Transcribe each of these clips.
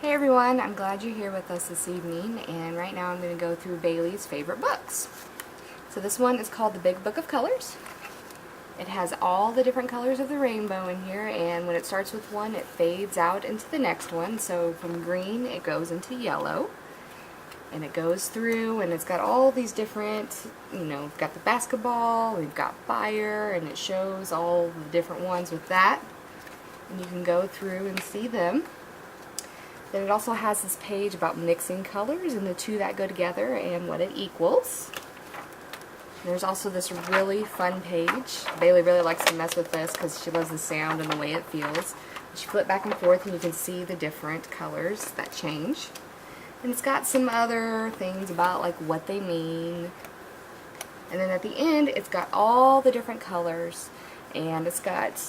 Hey everyone, I'm glad you're here with us this evening, and right now I'm going to go through Bailey's favorite books. So this one is called The Big Book of Colors. It has all the different colors of the rainbow in here, and when it starts with one it fades out into the next one. So from green it goes into yellow, and it goes through, and it's got all these different, we've got the basketball, we've got fire, and it shows all the different ones with that, and you can go through and see them. Then it also has this page about mixing colors and the two that go together and what it equals. And there's also this really fun page. Bailey really likes to mess with this because she loves the sound and the way it feels. You flip back and forth and you can see the different colors that change. And it's got some other things about like what they mean. And then at the end it's got all the different colors, and it's got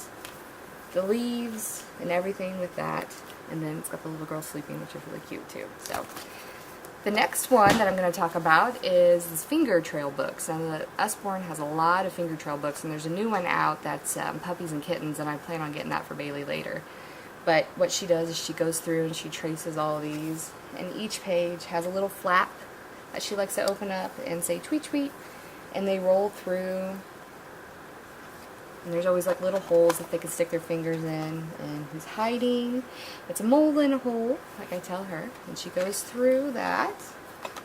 the leaves and everything with that. And then it's got the little girl sleeping, which is really cute too. So the next one that I'm going to talk about is this finger trail books. Now the Usborne has a lot of finger trail books, and there's a new one out that's Puppies and Kittens, and I plan on getting that for Bailey later. But what she does is she goes through and she traces all these, and each page has a little flap that she likes to open up and say tweet tweet, and they roll through. And there's always like little holes that they can stick their fingers in. And who's hiding? It's a mole in a hole, like I tell her. And she goes through that.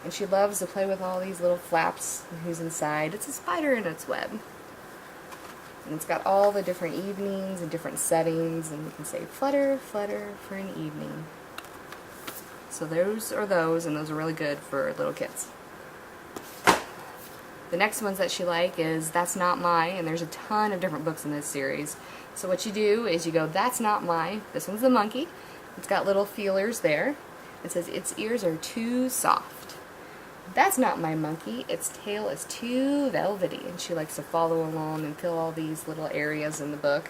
And she loves to play with all these little flaps and who's inside. It's a spider in its web. And it's got all the different evenings and different settings. And you can say flutter, flutter for an evening. So those are those, and those are really good for little kids. The next ones that she likes is That's Not My, and there's a ton of different books in this series. So what you do is you go, That's Not My, this one's the monkey. It's got little feelers there. It says, its ears are too soft. That's not my monkey, its tail is too velvety. And she likes to follow along and fill all these little areas in the book.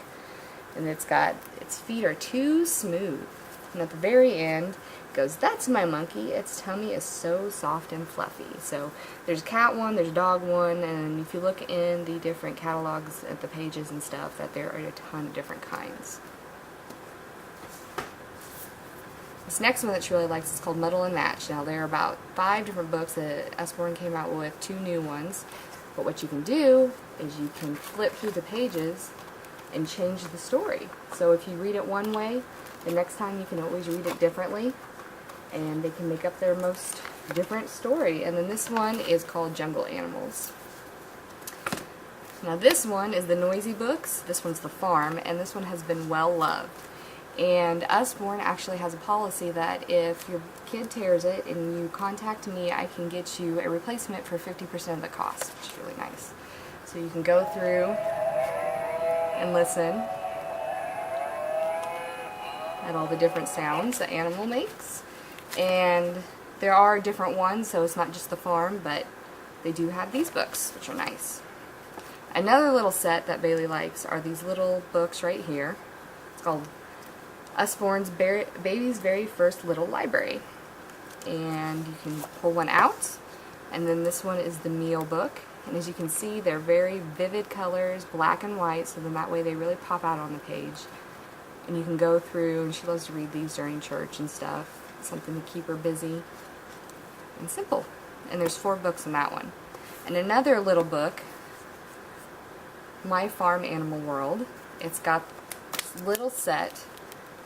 And it's got, its feet are too smooth. And at the very end, it goes, That's my monkey, its tummy is so soft and fluffy. So there's a cat one, there's a dog one, and if you look in the different catalogs at the pages and stuff, that there are a ton of different kinds. This next one that she really likes is called Muddle and Match. Now there are about 5 different books that Usborne came out with, 2 new ones. But what you can do is you can flip through the pages and change the story. So if you read it one way, the next time you can always read it differently, and they can make up their most different story. And then this one is called Jungle Animals. Now this one is the Noisy Books, this one's the Farm, and this one has been well loved. And Usborne actually has a policy that if your kid tears it and you contact me, I can get you a replacement for 50% of the cost, which is really nice. So you can go through and listen at all the different sounds the animal makes. And there are different ones, so it's not just the Farm, but they do have these books, which are nice. Another little set that Bailey likes are these little books right here. It's called Usborne's Baby's Very First Little Library. And you can pull one out, and then this one is the meal book. And as you can see, they're very vivid colors, black and white, so then that way they really pop out on the page. And you can go through, and she loves to read these during church and stuff. Something to keep her busy and simple. And there's 4 books in that one. And another little book, My Farm Animal World. It's got this little set,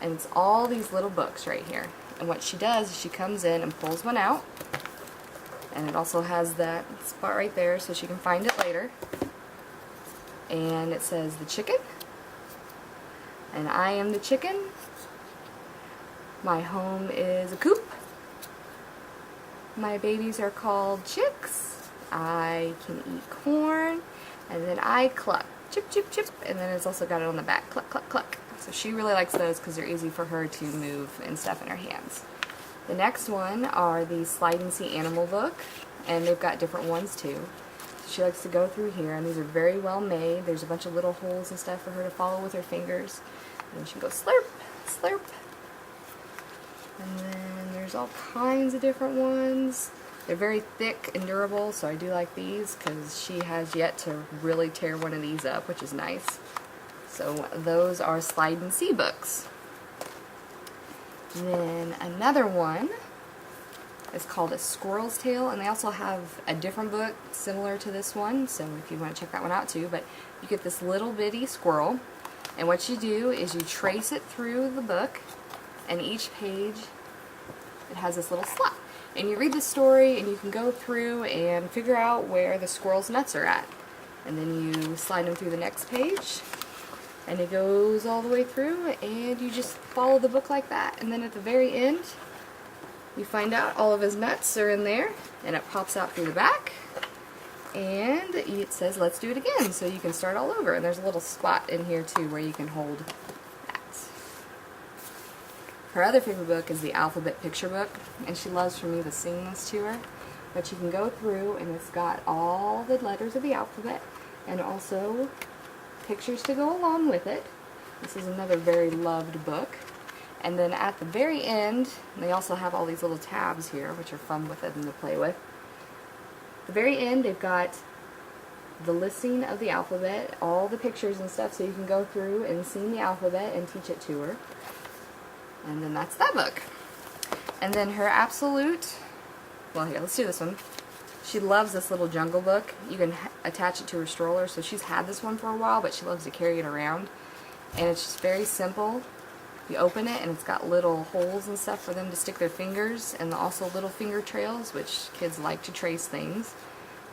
and it's all these little books right here. And what she does is she comes in and pulls one out, and it also has that spot right there so she can find it later. And it says The Chicken, and I am the chicken. My home is a coop. My babies are called chicks. I can eat corn. And then I cluck. Chip, chip, chip. And then it's also got it on the back. Cluck, cluck, cluck. So she really likes those because they're easy for her to move and stuff in her hands. The next one are the Slide and See Animal book. And they've got different ones too. She likes to go through here, and these are very well made. There's a bunch of little holes and stuff for her to follow with her fingers. And she can go slurp, slurp. And then there's all kinds of different ones. They're very thick and durable, so I do like these because she has yet to really tear one of these up, which is nice. So those are Slide and See books. Then another one is called A Squirrel's Tale, and they also have a different book similar to this one, so if you want to check that one out too. But you get this little bitty squirrel, and what you do is you trace it through the book, and each page it has this little slot. And you read the story, and you can go through and figure out where the squirrel's nuts are at. And then you slide them through the next page, and it goes all the way through, and you just follow the book like that. And then at the very end, you find out all of his nuts are in there, and it pops out through the back, and it says, let's do it again, so you can start all over. And there's a little spot in here too where you can hold that. Her other favorite book is the alphabet picture book, and she loves for me to sing this to her. But you can go through, and it's got all the letters of the alphabet, and also pictures to go along with it. This is another very loved book. And then at the very end, they also have all these little tabs here, which are fun with them to play with. At the very end, they've got the listing of the alphabet, all the pictures and stuff, so you can go through and sing the alphabet and teach it to her. And then that's that book. And then her absolute, well, here, let's do this one. She loves this little Jungle Book. You can attach it to her stroller, so she's had this one for a while, but she loves to carry it around. And it's just very simple. You open it, and it's got little holes and stuff for them to stick their fingers, and also little finger trails, which kids like to trace things.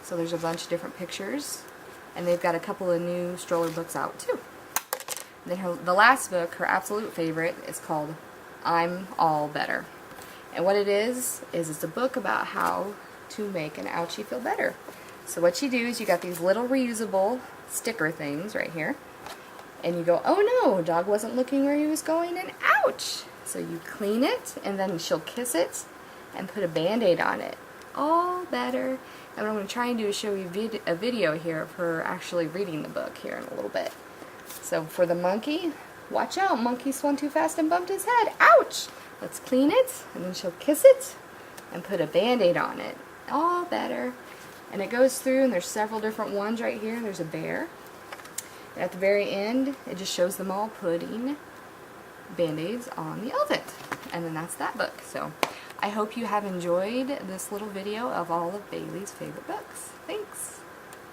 So there's a bunch of different pictures, and they've got a couple of new stroller books out too. Then the last book, her absolute favorite, is called I'm All Better. And what it is it's a book about how to make an ouchie feel better. So what you do is you got these little reusable sticker things right here, and you go, oh no, dog wasn't looking where he was going, and ouch! So you clean it, and then she'll kiss it and put a Band-Aid on it. All better. And what I'm going to try and do is show you a video here of her actually reading the book here in a little bit. So for the monkey, watch out, monkey swung too fast and bumped his head. Ouch! Let's clean it, and then she'll kiss it and put a Band-Aid on it. All better. And it goes through, and there's several different ones right here. There's a bear. And at the very end, it just shows them all putting Band-Aids on the elephant. And then that's that book. So I hope you have enjoyed this little video of all of Bailey's favorite books. Thanks.